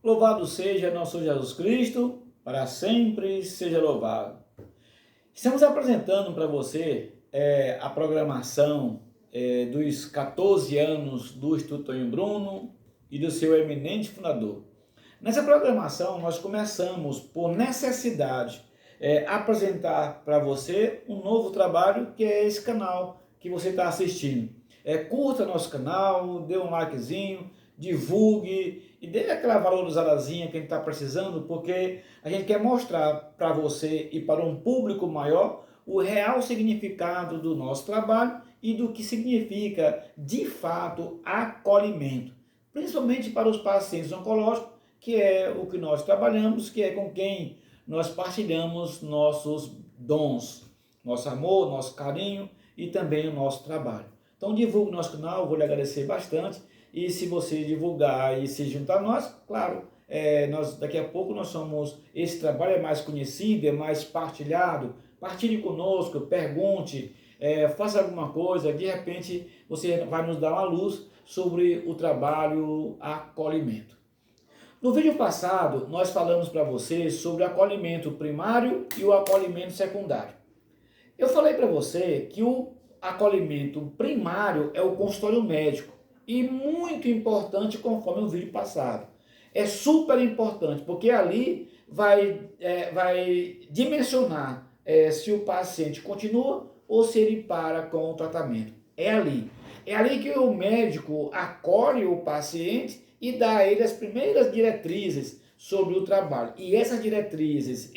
Louvado seja nosso Jesus Cristo, para sempre seja louvado. Estamos apresentando para você a programação dos 14 anos do Instituto Tonho Bruno e do seu eminente fundador. Nessa programação, nós começamos, por necessidade, apresentar para você um novo trabalho, que é esse canal que você está assistindo. Curta nosso canal, dê um likezinho, divulgue e dê aquela valorizadazinha que a gente está precisando, porque a gente quer mostrar para você e para um público maior o real significado do nosso trabalho e do que significa, de fato, acolhimento, principalmente para os pacientes oncológicos, que é o que nós trabalhamos, que é com quem nós partilhamos nossos dons, nosso amor, nosso carinho e também o nosso trabalho. Então divulgue o nosso canal, vou lhe agradecer bastante. E se você divulgar e se juntar a nós, claro, daqui a pouco esse trabalho é mais conhecido, é mais partilhado. Partilhe conosco, pergunte, faça alguma coisa, de repente você vai nos dar uma luz sobre o trabalho acolhimento. No vídeo passado, nós falamos para você sobre o acolhimento primário e o acolhimento secundário. Eu falei para você que o acolhimento primário é o consultório médico e muito importante, conforme o vídeo passado. É super importante, porque ali vai dimensionar se o paciente continua ou se ele para com o tratamento. É ali. É ali que o médico acolhe o paciente e dá a ele as primeiras diretrizes sobre o trabalho. E essas diretrizes,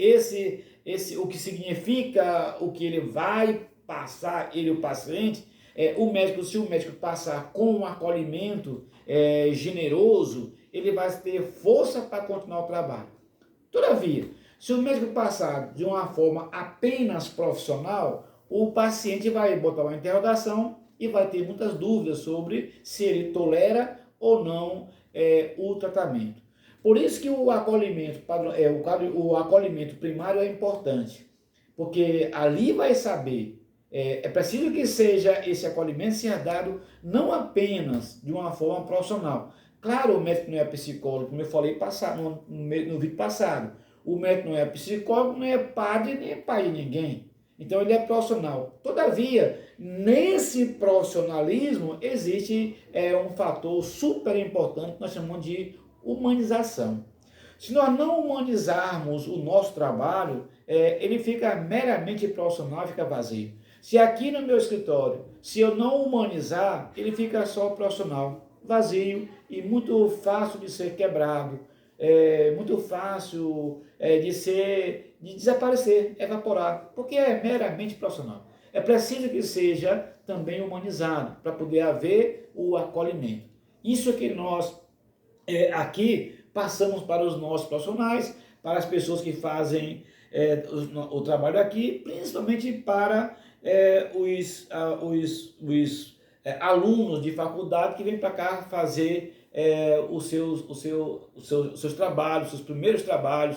o que significa, o que ele vai passar, ele, o paciente, se o médico passar com um acolhimento generoso, ele vai ter força para continuar o trabalho. Todavia, se o médico passar de uma forma apenas profissional, o paciente vai botar uma interrogação e vai ter muitas dúvidas sobre se ele tolera ou não o tratamento. Por isso que o acolhimento primário é importante, porque ali vai saber, é preciso que seja esse acolhimento ser dado não apenas de uma forma profissional. Claro, o médico não é psicólogo, como eu falei no vídeo passado. O médico não é psicólogo, não é padre, nem é pai de ninguém. Então ele é profissional. Todavia, nesse profissionalismo existe um fator super importante que nós chamamos de humanização. Se nós não humanizarmos o nosso trabalho, ele fica meramente profissional, fica vazio. Se aqui no meu escritório, se eu não humanizar, ele fica só profissional, vazio e muito fácil de ser quebrado, muito fácil de desaparecer, evaporar, porque é meramente profissional. É preciso que seja também humanizado para poder haver o acolhimento. Isso que nós aqui passamos para os nossos profissionais, para as pessoas que fazem o trabalho aqui, principalmente para os alunos de faculdade que vêm para cá fazer os seus trabalhos, seus primeiros trabalhos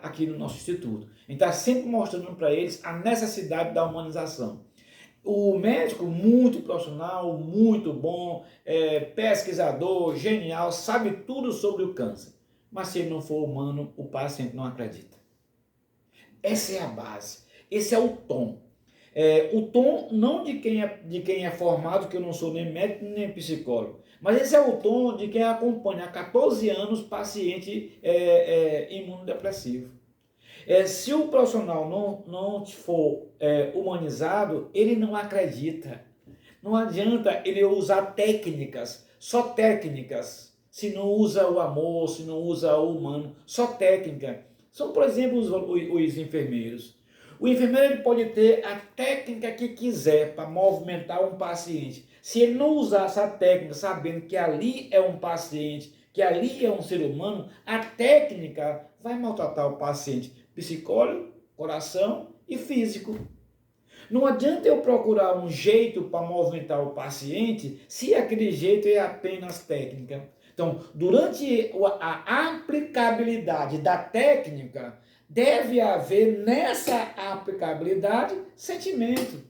aqui no nosso instituto. A gente está sempre mostrando para eles a necessidade da humanização. O médico, muito profissional, muito bom, pesquisador, genial, sabe tudo sobre o câncer. Mas se ele não for humano, o paciente não acredita. Essa é a base, esse é o tom. O tom não de quem é formado, que eu não sou nem médico nem psicólogo, mas esse é o tom de quem acompanha há 14 anos paciente imunodepressivo. Se o profissional não for humanizado, ele não acredita. Não adianta ele usar técnicas, só técnicas, se não usa o amor, se não usa o humano, só técnica. São, por exemplo, os enfermeiros. O enfermeiro ele pode ter a técnica que quiser para movimentar um paciente. Se ele não usar essa técnica, sabendo que ali é um paciente, que ali é um ser humano, a técnica vai maltratar o paciente psicólogo, coração e físico. Não adianta eu procurar um jeito para movimentar o paciente se aquele jeito é apenas técnica. Então, durante a aplicabilidade da técnica, deve haver nessa aplicabilidade sentimento.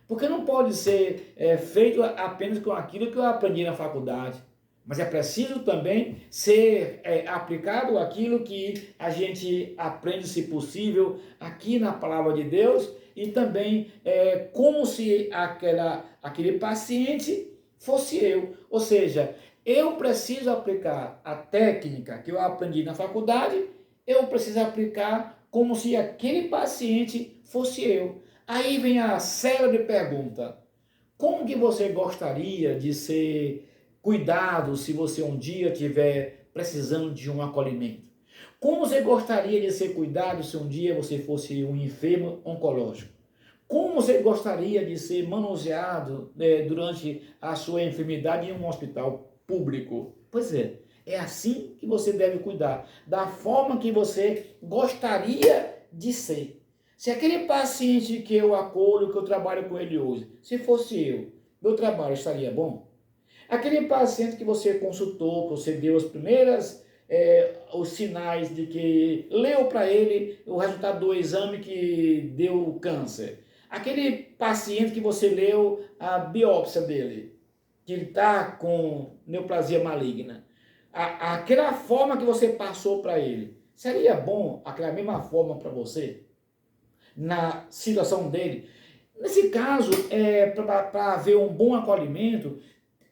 Porque não pode ser feito apenas com aquilo que eu aprendi na faculdade. mas é preciso também ser aplicado aquilo que a gente aprende, se possível, aqui na palavra de Deus, e também como se aquele paciente fosse eu. Ou seja, eu preciso aplicar a técnica que eu aprendi na faculdade, eu preciso aplicar como se aquele paciente fosse eu. Aí vem a célebre pergunta: como que você gostaria de ser cuidado se você um dia estiver precisando de um acolhimento? Como você gostaria de ser cuidado se um dia você fosse um enfermo oncológico? Como você gostaria de ser manuseado durante a sua enfermidade em um hospital público? Pois é assim que você deve cuidar, da forma que você gostaria de ser. Se aquele paciente que eu acolho, que eu trabalho com ele hoje, se fosse eu, meu trabalho estaria bom? Aquele paciente que você consultou, que você deu as primeiras, os sinais de que leu para ele o resultado do exame que deu câncer. Aquele paciente que você leu a biópsia dele, que ele está com neoplasia maligna. Aquela forma que você passou para ele, seria bom aquela mesma forma para você? Na situação dele? Nesse caso, para haver um bom acolhimento,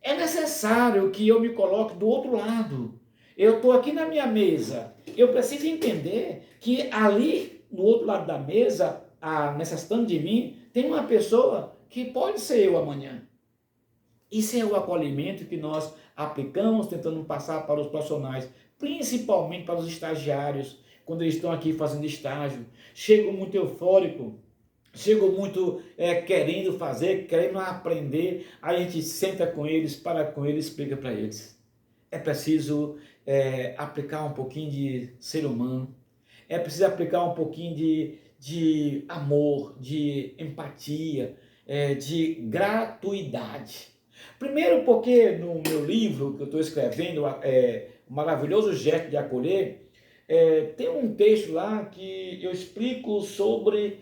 é necessário que eu me coloque do outro lado. Eu estou aqui na minha mesa. Eu preciso entender que ali, do outro lado da mesa, necessitando de mim, tem uma pessoa que pode ser eu amanhã. Isso é o acolhimento que nós aplicamos, tentando passar para os profissionais, principalmente para os estagiários, quando eles estão aqui fazendo estágio. Chegam muito eufórico, chegam muito querendo fazer, querendo aprender, aí a gente senta com eles, para com eles, explica para eles. É preciso aplicar um pouquinho de ser humano, é preciso aplicar um pouquinho de amor, de empatia, de gratuidade. Primeiro porque no meu livro que eu estou escrevendo, O Maravilhoso Gesto de Acolher, tem um texto lá que eu explico sobre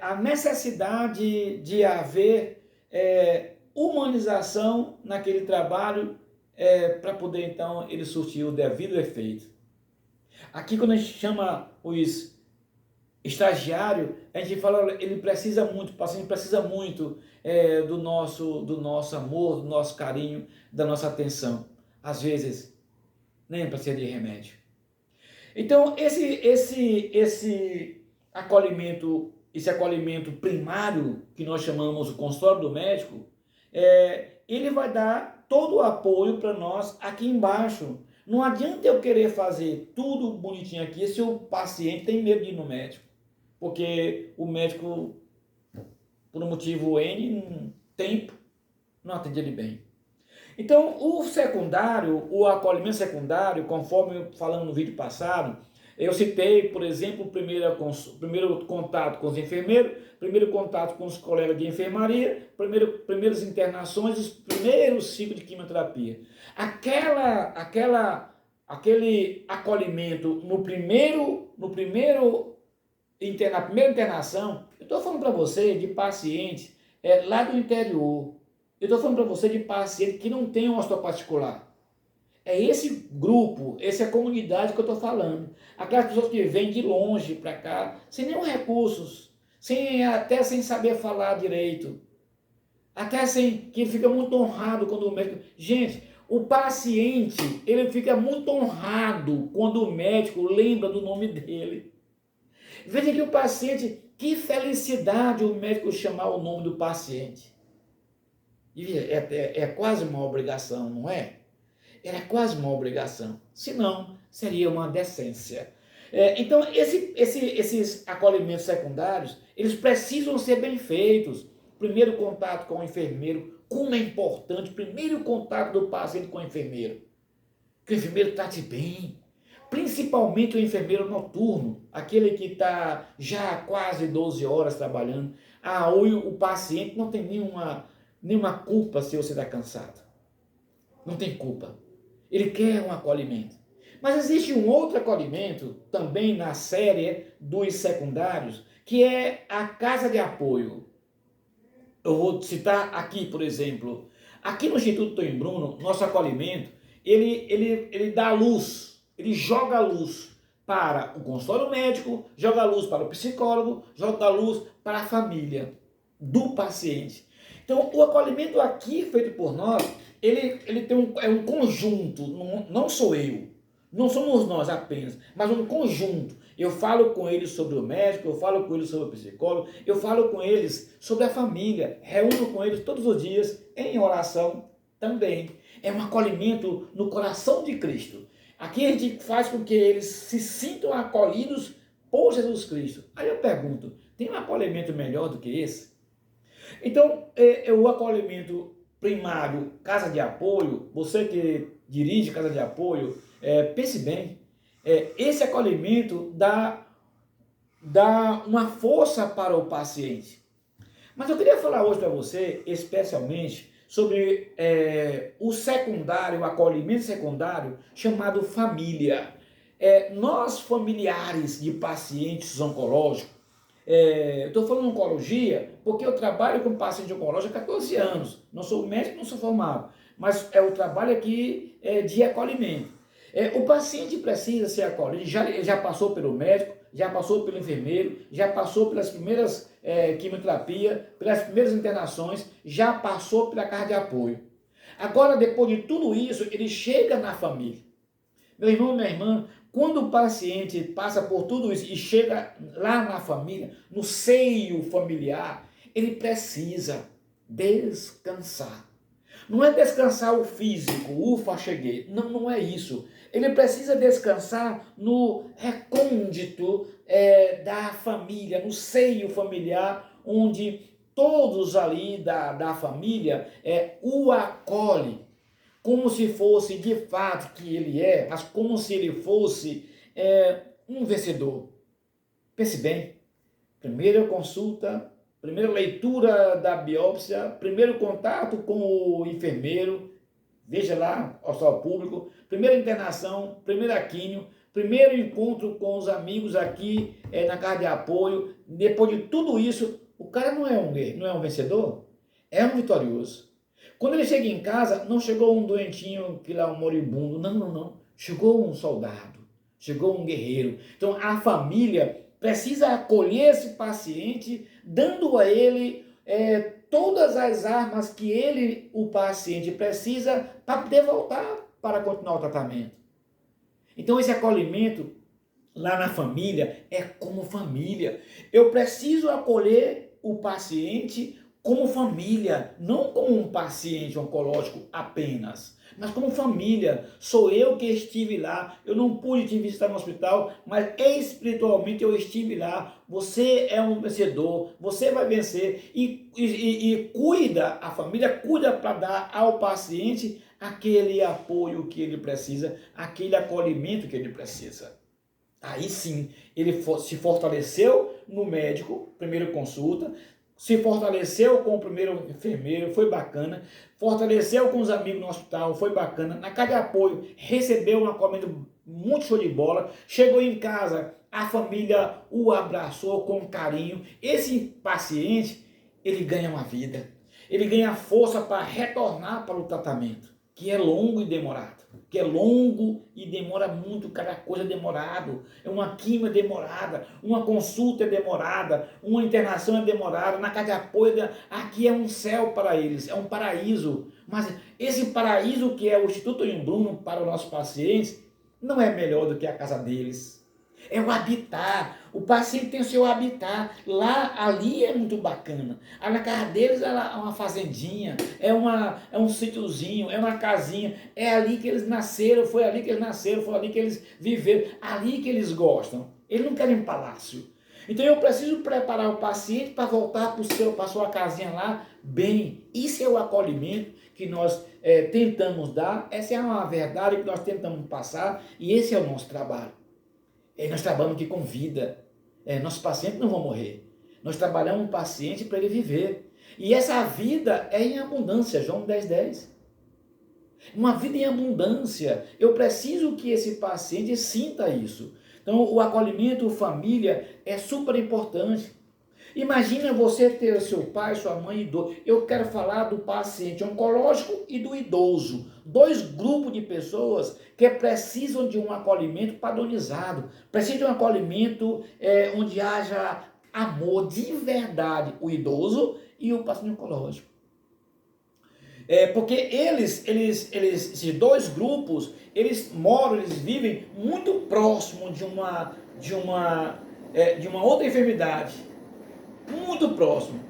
a necessidade de haver humanização naquele trabalho para poder então ele surtir o devido efeito. Aqui quando a gente chama os estagiários, a gente fala, ele precisa muito, o paciente precisa muito do nosso amor, do nosso carinho, da nossa atenção. Às vezes, nem precisa de remédio. Então, esse acolhimento primário, que nós chamamos o consultório do médico, ele vai dar todo o apoio para nós aqui embaixo. Não adianta eu querer fazer tudo bonitinho aqui se o paciente tem medo de ir no médico. Porque o médico, por um motivo N, tempo, não atende ele bem. Então, o acolhimento secundário, conforme falamos no vídeo passado, eu citei, por exemplo, o primeiro contato com os enfermeiros, primeiro contato com os colegas de enfermaria, primeiras internações, os primeiros ciclos de quimioterapia. Aquele acolhimento na primeira internação, eu estou falando para você de paciente lá do interior. Eu estou falando para você de paciente que não tem um hospital particular. É esse grupo, essa comunidade que eu estou falando. Aquelas pessoas que vêm de longe para cá, sem nenhum recursos, até sem saber falar direito. Que ele fica muito honrado quando o médico... Gente, o paciente, ele fica muito honrado quando o médico lembra do nome dele. Veja que o paciente, que felicidade o médico chamar o nome do paciente. É quase uma obrigação, não é? Era quase uma obrigação. Senão, seria uma decência. Então, esses acolhimentos secundários, eles precisam ser bem feitos. Primeiro contato com o enfermeiro, como é importante, primeiro contato do paciente com o enfermeiro. Que o enfermeiro trate bem. Principalmente o enfermeiro noturno, aquele que está já quase 12 horas trabalhando. O paciente não tem nenhuma culpa se você está cansado. Não tem culpa. Ele quer um acolhimento. Mas existe um outro acolhimento, também na série dos secundários, que é a casa de apoio. Eu vou citar aqui, por exemplo, aqui no Instituto Tonho Bruno, nosso acolhimento, ele dá luz, ele joga a luz para o consultório médico, joga a luz para o psicólogo, joga a luz para a família do paciente. Então, o acolhimento aqui feito por nós, ele tem um conjunto, não sou eu, não somos nós apenas, mas um conjunto. Eu falo com eles sobre o médico, eu falo com eles sobre o psicólogo, eu falo com eles sobre a família, reúno com eles todos os dias em oração também. É um acolhimento no coração de Cristo. Aqui a gente faz com que eles se sintam acolhidos por Jesus Cristo. Aí eu pergunto, tem um acolhimento melhor do que esse? Então, o acolhimento primário, casa de apoio, você que dirige casa de apoio, pense bem, esse acolhimento dá uma força para o paciente. Mas eu queria falar hoje para você, especialmente, sobre o secundário, o acolhimento secundário, chamado família. Nós, familiares de pacientes oncológicos, eu estou falando oncologia porque eu trabalho com paciente oncológico há 14 anos. Não sou médico, não sou formado, mas o trabalho aqui de acolhimento. O paciente precisa ser acolhido, ele já passou pelo médico, já passou pelo enfermeiro, já passou pelas primeiras quimioterapia, pelas primeiras internações, já passou pela casa de apoio. Agora, depois de tudo isso, ele chega na família. Meu irmão, minha irmã, quando o paciente passa por tudo isso e chega lá na família, no seio familiar, ele precisa descansar. Não é descansar o físico, ufa, cheguei. Não, não é isso. Ele precisa descansar no recôndito da família, no seio familiar, onde todos ali da família o acolhem, como se fosse de fato que ele mas como se ele fosse um vencedor. Pense bem, primeira consulta, primeira leitura da biópsia, primeiro contato com o enfermeiro, veja lá, hospital público, primeira internação, primeira químio, primeiro encontro com os amigos aqui na casa de apoio. Depois de tudo isso, o cara não é um vencedor, é um vitorioso. Quando ele chega em casa, não chegou um doentinho, que lá um moribundo, não. Chegou um soldado, chegou um guerreiro. Então a família precisa acolher esse paciente, dando a ele todas as armas que o paciente precisa para poder voltar para continuar o tratamento. Então esse acolhimento lá na família é como família. Eu preciso acolher o paciente como família, não como um paciente oncológico apenas, mas como família. Sou eu que estive lá, eu não pude te visitar no hospital, mas espiritualmente eu estive lá. Você é um vencedor, você vai vencer e cuida, a família cuida para dar ao paciente aquele apoio que ele precisa, aquele acolhimento que ele precisa. Aí sim, ele se fortaleceu no médico, primeira consulta, se fortaleceu com o primeiro enfermeiro, foi bacana, fortaleceu com os amigos no hospital, foi bacana, na casa de apoio recebeu um acolhimento muito show de bola, chegou em casa, a família o abraçou com carinho. Esse paciente, ele ganha uma vida, ele ganha força para retornar para o tratamento, que é longo e demorado, que é longo e demora muito, cada coisa é demorado, uma quimio demorada, uma consulta é demorada, uma internação é demorada, na casa de apoio, aqui é um céu para eles, é um paraíso, mas esse paraíso que é o Instituto Bruno para os nossos pacientes, não é melhor do que a casa deles. É o habitat, o paciente tem o seu habitat, ali é muito bacana. Na casa deles é uma fazendinha, é um sítiozinho, é uma casinha, é ali que eles nasceram, foi ali que eles viveram, ali que eles gostam. Eles não querem um palácio. Então eu preciso preparar o paciente para voltar para a sua casinha lá bem. Isso é o acolhimento que nós tentamos dar, essa é uma verdade que nós tentamos passar e esse é o nosso trabalho. Nós trabalhamos aqui com vida. Nossos pacientes não vão morrer. Nós trabalhamos um paciente para ele viver. E essa vida é em abundância, João 10:10. Uma vida em abundância. Eu preciso que esse paciente sinta isso. Então, o acolhimento, família, é super importante. Imagina você ter seu pai, sua mãe idoso. Eu quero falar do paciente oncológico e do idoso. Dois grupos de pessoas que precisam de um acolhimento padronizado. Precisam de um acolhimento onde haja amor de verdade. O idoso e o paciente oncológico. Porque esses dois grupos, eles moram, eles vivem muito próximo de uma outra enfermidade, muito próximo,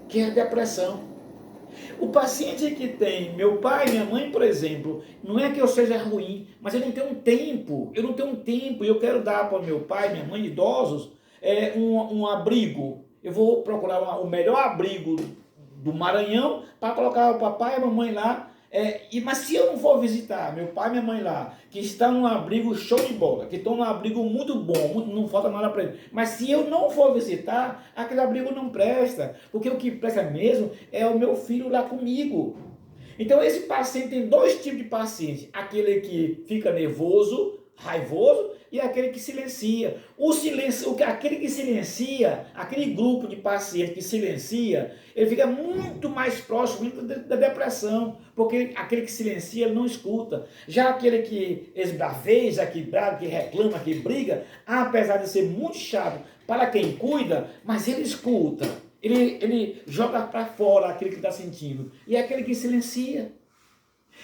que é a depressão. O paciente que tem meu pai, minha mãe, por exemplo, não é que eu seja ruim, mas eu não tenho um tempo, e eu quero dar para meu pai, minha mãe, idosos, um abrigo. Eu vou procurar o melhor abrigo do Maranhão para colocar o papai e a mamãe lá. Mas se eu não for visitar meu pai e minha mãe lá, que estão num abrigo show de bola, que estão num abrigo muito bom, não falta nada para eles, mas se eu não for visitar, aquele abrigo não presta, porque o que presta mesmo é o meu filho lá comigo. Então esse paciente tem dois tipos de paciente, aquele que fica nervoso, raivoso, e aquele que silencia. Aquele que silencia, aquele grupo de pacientes que silencia, ele fica muito mais próximo da depressão, porque aquele que silencia, ele não escuta. Já aquele que esbraveja, que brava, que reclama, que briga, apesar de ser muito chato para quem cuida, mas ele escuta. Ele joga para fora aquele que está sentindo. E é aquele que silencia.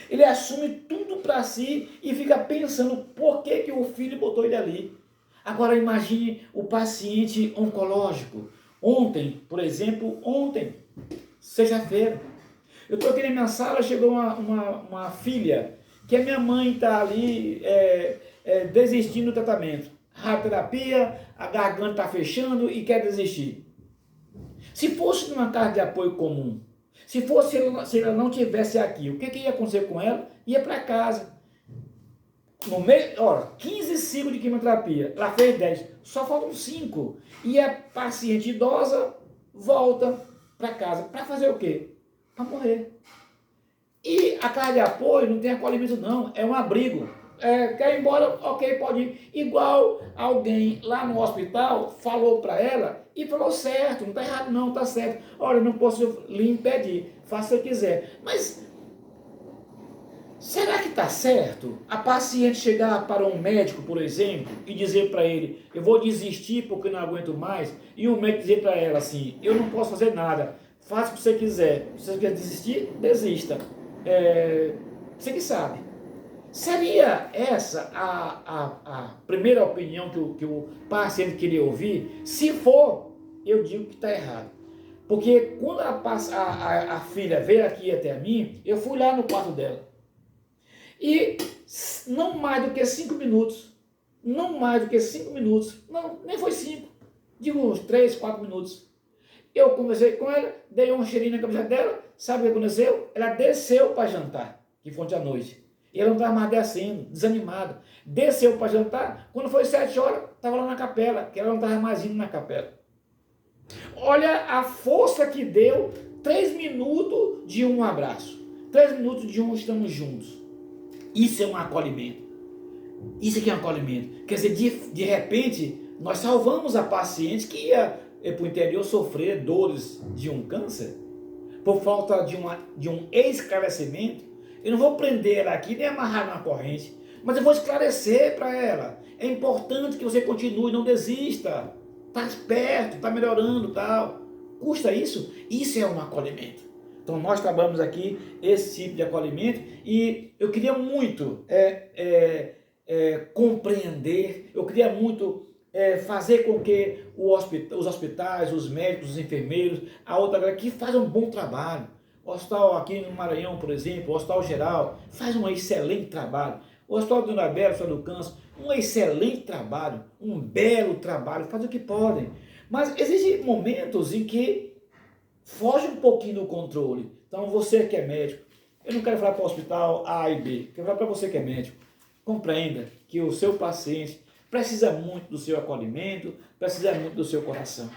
Ele assume tudo para si e fica pensando por que o filho botou ele ali. Agora imagine o paciente oncológico. Ontem, por exemplo, sexta-feira, eu estou aqui na minha sala, chegou uma filha, que a minha mãe está ali desistindo do tratamento. Radioterapia, a garganta está fechando e quer desistir. Se fosse numa casa de apoio comum, se ela não tivesse aqui, o que ia acontecer com ela? Ia para casa. No meio, 15 ciclos de quimioterapia, ela fez 10, só faltam 5. E a paciente idosa volta para casa. Para fazer o quê? Para morrer. E a casa de apoio não tem acolhimento não, é um abrigo. Quer ir embora? Ok, pode ir. Igual alguém lá no hospital falou para ela e falou certo, não está errado não, está certo. Olha, eu não posso lhe impedir, faça o que quiser. Mas será que está certo a paciente chegar para um médico, por exemplo, e dizer para ele, eu vou desistir porque não aguento mais, e o médico dizer para ela assim, eu não posso fazer nada, faça o que você quiser. Se você quer desistir, desista. Você que sabe. Seria essa a primeira opinião que o paciente queria ouvir? Se for, eu digo que está errado. Porque quando a filha veio aqui até mim, eu fui lá no quarto dela. E não mais do que 5 minutos, não, nem foi 5, digo uns 3, 4 minutos. Eu conversei com ela, dei um cheirinho na cabeça dela, sabe o que aconteceu? Ela desceu para jantar, que foi ontem à noite. E ela não estava mais descendo, desanimada. Desceu para jantar, quando foi 7 horas, estava lá na capela, que ela não estava mais indo na capela. Olha a força que deu 3 minutos de um abraço, 3 minutos de um estamos juntos. Isso é um acolhimento. Isso aqui é um acolhimento. Quer dizer, de repente, nós salvamos a paciente que ia para o interior sofrer dores de um câncer, por falta de um esclarecimento. Eu não vou prender ela aqui, nem amarrar na corrente, mas eu vou esclarecer para ela. É importante que você continue, não desista. Está perto, está melhorando, tal. Custa isso? Isso é um acolhimento. Então nós trabalhamos aqui esse tipo de acolhimento e eu queria muito compreender, eu queria muito fazer com que os hospitais, os médicos, os enfermeiros, a outra galera que faz um bom trabalho. O hospital aqui no Maranhão, por exemplo, o Hospital Geral, faz um excelente trabalho. O Hospital do Nabela, o Hospital do Câncer, um excelente trabalho, um belo trabalho, faz o que podem. Mas existem momentos em que foge um pouquinho do controle. Então você que é médico, eu não quero falar para o hospital A e B, quero falar para você que é médico. Compreenda que o seu paciente precisa muito do seu acolhimento, precisa muito do seu coração.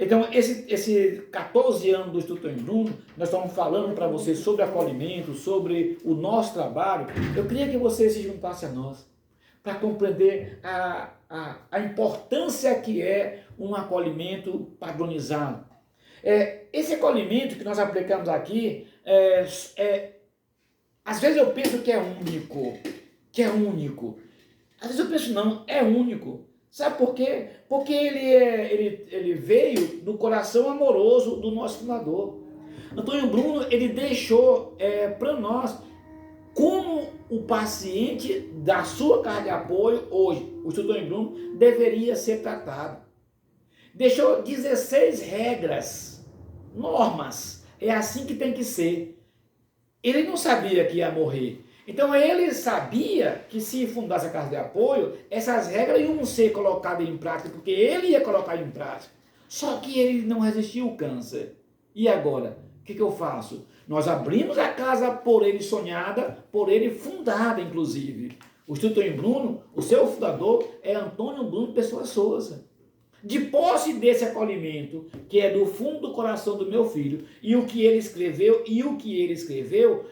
Então, esse 14 anos do Instituto Bruno, nós estamos falando para você sobre acolhimento, sobre o nosso trabalho. Eu queria que você se juntasse a nós. para compreender a importância que é um acolhimento padronizado. Esse acolhimento que nós aplicamos aqui, às vezes eu penso que é único. Às vezes eu penso, não, é único. Sabe por quê? Porque ele veio do coração amoroso do nosso fundador. Antônio Bruno, ele deixou para nós como o paciente da sua casa de apoio, hoje, o Instituto Antônio Bruno, deveria ser tratado. Deixou 16 regras, normas, é assim que tem que ser. Ele não sabia que ia morrer. Então ele sabia que se fundasse a casa de apoio, essas regras iam ser colocadas em prática, porque ele ia colocar em prática. Só que ele não resistiu ao câncer. E agora? O que eu faço? Nós abrimos a casa por ele sonhada, por ele fundada, inclusive. O Instituto Antônio Bruno, o seu fundador é Antônio Bruno Pessoa Souza. De posse desse acolhimento, que é do fundo do coração do meu filho, e o que ele escreveu,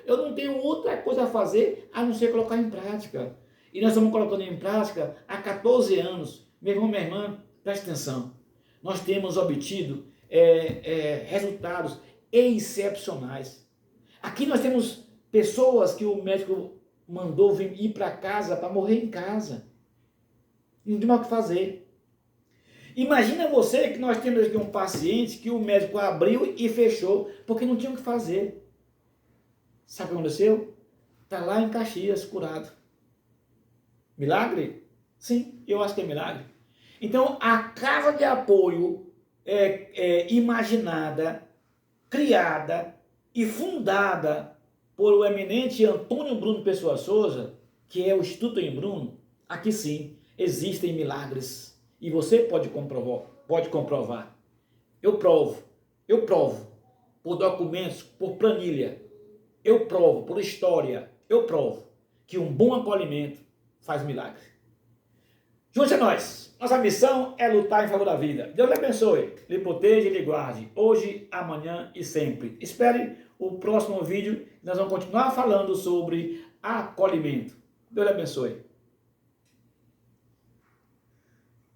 eu não tenho outra coisa a fazer a não ser colocar em prática. E nós estamos colocando em prática há 14 anos. Meu irmão, minha irmã, preste atenção. Nós temos obtido resultados excepcionais. Aqui nós temos pessoas que o médico mandou vir ir para casa para morrer em casa. Não tem mais o que fazer. Imagina você que nós temos aqui um paciente que o médico abriu e fechou, porque não tinha o que fazer. Sabe o que aconteceu? Está lá em Caxias, curado. Milagre? Sim, eu acho que é milagre. Então, a casa de apoio imaginada, criada e fundada por o eminente Antônio Bruno Pessoa Souza, que é o Instituto em Bruno, aqui sim, existem milagres. E você pode comprovar. Eu provo, por documentos, por planilha, eu provo, por história, eu provo que um bom acolhimento faz milagre. Junte a nós. Nossa missão é lutar em favor da vida. Deus lhe abençoe, lhe proteja e lhe guarde, hoje, amanhã e sempre. Espere o próximo vídeo, nós vamos continuar falando sobre acolhimento. Deus lhe abençoe.